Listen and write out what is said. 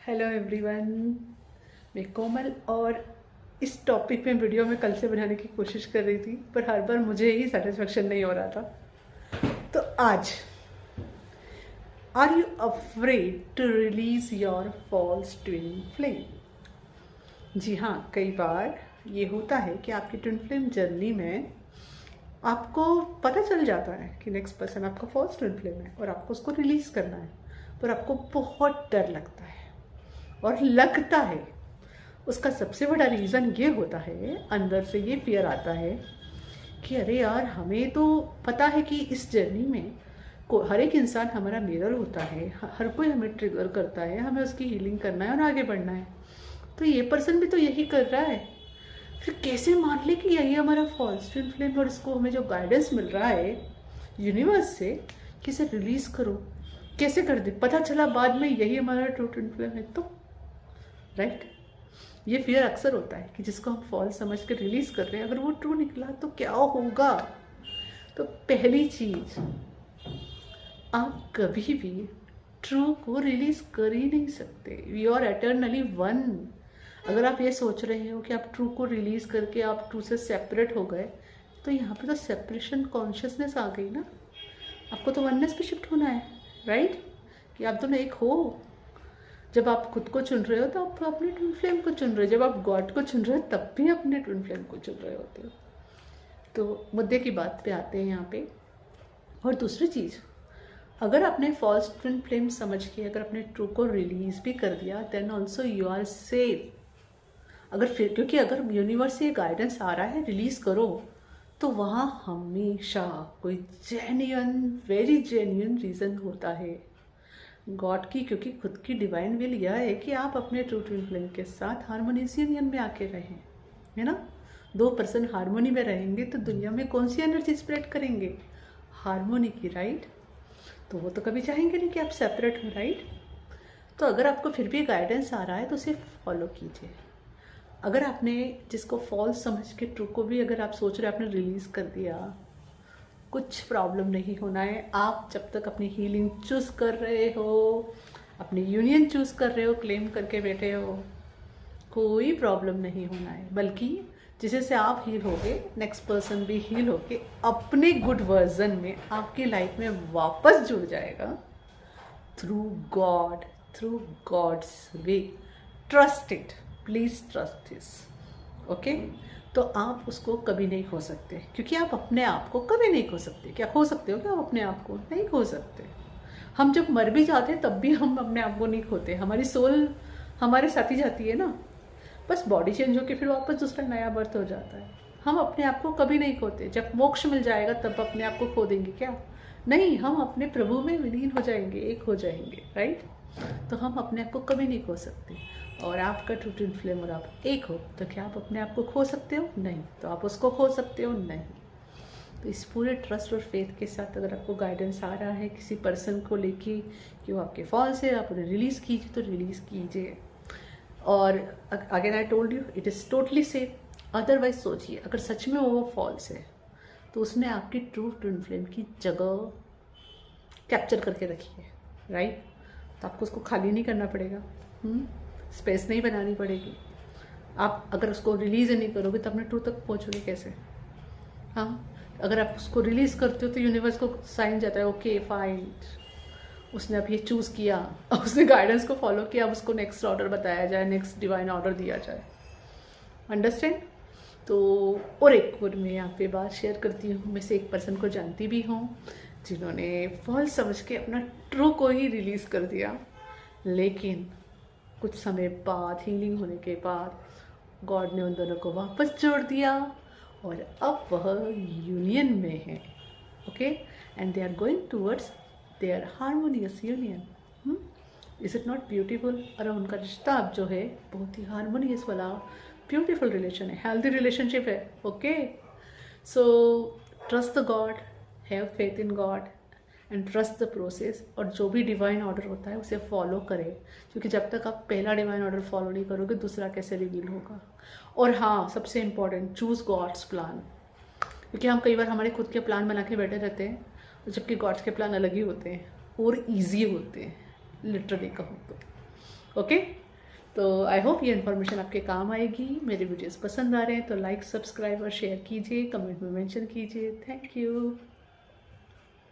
Hello everyone, मैं कोमल। और इस टॉपिक में वीडियो में कल से बनाने की कोशिश कर रही थी, पर हर बार मुझे ही सेटिस्फेक्शन नहीं हो रहा था। तो आज, are you afraid to release your false twin flame? जी हाँ, कई बार ये होता है कि आपकी ट्विन फ्लेम जर्नी में आपको पता चल जाता है कि नेक्स्ट पर्सन आपका फॉल्स ट्विन फ्लेम है और आपको उसको रिलीज करना है, पर आपको बहुत डर लगता है। और लगता है उसका सबसे बड़ा रीज़न ये होता है, अंदर से ये फियर आता है कि अरे यार, हमें तो पता है कि इस जर्नी में हर एक इंसान हमारा मिरर होता है, हर कोई हमें ट्रिगर करता है, हमें उसकी हीलिंग करना है और आगे बढ़ना है। तो ये पर्सन भी तो यही कर रहा है, फिर कैसे मान ले कि यही हमारा फॉल्स ट्विन फ्लेम? और इसको हमें जो गाइडेंस मिल रहा है यूनिवर्स से कि इसे रिलीज करो, कैसे कर दे? पता चला बाद में यही हमारा ट्रू ट्विन फ्लेम है, तो राइट, ये फियर अक्सर होता है कि जिसको हम फॉल्स समझ कर रिलीज कर रहे हैं, अगर वो ट्रू निकला तो क्या होगा? तो पहली चीज, आप कभी भी ट्रू को रिलीज कर ही नहीं सकते। We are eternally one. अगर आप ये सोच रहे हो कि आप ट्रू को रिलीज करके आप ट्रू से सेपरेट हो गए, तो यहाँ पे तो सेपरेशन कॉन्शियसनेस आ गई ना। आपको तो वननेस पे शिफ्ट होना है, राइट? कि आप दोनों एक हो। जब आप खुद को चुन रहे हो तो आप अपने ट्विन फ्लेम को चुन रहे हो, जब आप गॉड को चुन रहे हो तब भी अपने ट्विन फ्लेम को चुन रहे होते हो। तो मुद्दे की बात पे आते हैं यहाँ पे। और दूसरी चीज़, अगर आपने फॉल्स ट्विन फ्लेम समझ के अगर अपने ट्रू को रिलीज भी कर दिया, then also you are safe. अगर फिर, क्योंकि अगर यूनिवर्स से गाइडेंस आ रहा है रिलीज करो, तो वहाँ हमेशा कोई जेन्युइन, वेरी जेन्युइन रीज़न होता है गॉड की, क्योंकि खुद की डिवाइन विल यह है कि आप अपने ट्रू ट्विन फ्लेम के साथ हारमोनियस यूनियन में आके रहें, है ना? दो पर्सन हारमोनी में रहेंगे तो दुनिया में कौन सी एनर्जी स्प्रेड करेंगे? हारमोनी की, राइट? तो वो तो कभी चाहेंगे नहीं कि आप सेपरेट हो, राइट? तो अगर आपको फिर भी गाइडेंस आ रहा है तो उसे फॉलो कीजिए। अगर आपने जिसको फॉल्स समझ के ट्रू को भी अगर आप सोच रहे आपने रिलीज कर दिया, कुछ प्रॉब्लम नहीं होना है। आप जब तक अपनी हीलिंग चूज कर रहे हो, अपनी यूनियन चूज कर रहे हो, क्लेम करके बैठे हो, कोई प्रॉब्लम नहीं होना है। बल्कि जिसे से आप हील होगे, नेक्स्ट पर्सन भी हील होके अपने गुड वर्जन में आपकी लाइफ में वापस जुड़ जाएगा, through God, through God's way. Trust it, please trust this, okay? तो आप उसको कभी नहीं खो सकते, क्योंकि आप अपने आप को कभी नहीं खो सकते। क्या खो सकते हो क्या आप अपने आप को? नहीं खो सकते। हम जब मर भी जाते हैं तब भी हम अपने आप को नहीं खोते, हमारी सोल हमारे साथ ही जाती है ना। बस बॉडी चेंज होकर फिर वापस दूसरा नया बर्थ हो जाता है। हम अपने आप को कभी नहीं खोते। जब मोक्ष मिल जाएगा तब अपने आप को खो देंगे क्या? नहीं, हम अपने प्रभु में विलीन हो जाएंगे, एक हो जाएंगे, राइट? तो हम अपने आप को कभी नहीं खो सकते। और आपका ट्रू ट्विन फ्लेम और आप एक हो, तो क्या आप अपने आप को खो सकते हो? नहीं। तो आप उसको खो सकते हो? नहीं। तो इस पूरे ट्रस्ट और फेथ के साथ अगर आपको गाइडेंस आ रहा है किसी पर्सन को लेके कि वो आपके फॉल्स है, आप उन्हें रिलीज़ कीजिए तो रिलीज़ कीजिए। और again I told you, it is totally safe. Otherwise सोचिए, अगर सच में वो फॉल्स है तो उसने आपकी ट्रू ट्विन फ्लेम की जगह कैप्चर करके रखी है, राइट? तो आपको उसको खाली नहीं करना पड़ेगा, स्पेस नहीं बनानी पड़ेगी। आप अगर उसको रिलीज नहीं करोगे तो अपने ट्रू तक पहुंचोगे कैसे? हाँ, अगर आप उसको रिलीज करते हो तो यूनिवर्स को साइन जाता है, ओके फाइन, उसने अब ये चूज किया, अब उसने गाइडेंस को फॉलो किया, अब उसको नेक्स्ट ऑर्डर बताया जाए, नेक्स्ट डिवाइन ऑर्डर दिया जाए। अंडरस्टैंड? तो और एक और मैं यहाँ पे बात शेयर करती हूँ। मैं से एक पर्सन को जानती भी हूँ जिन्होंने फॉल्स समझ के अपना ट्रू को ही रिलीज कर दिया, लेकिन कुछ समय बाद, हीलिंग होने के बाद, गॉड ने उन दोनों को वापस जोड़ दिया और अब वह यूनियन में है, okay? And they are going towards their harmonious union. Is it not beautiful? और उनका रिश्ता अब जो है बहुत ही हारमोनियस वाला ब्यूटीफुल रिलेशन है, हेल्दी रिलेशनशिप है, okay? So trust the God, have faith in God and trust the process. और जो भी डिवाइन ऑर्डर होता है उसे फॉलो करें, क्योंकि जब तक आप पहला डिवाइन ऑर्डर फॉलो नहीं करोगे दूसरा कैसे रिवील होगा? और हाँ, सबसे इम्पॉर्टेंट, चूज गॉड्स प्लान। क्योंकि हम कई बार हमारे खुद के प्लान बना के बैठे रहते हैं, जबकि गॉड्स के प्लान अलग ही होते हैं और ईजी होते हैं, लिटरली कहूँ तो। ओके, तो आई होप ये इन्फॉर्मेशन आपके काम आएगी। मेरे वीडियोस पसंद आ रहे हैं तो लाइक, सब्सक्राइब और शेयर कीजिए, कमेंट में मेंशन कीजिए। Thank you.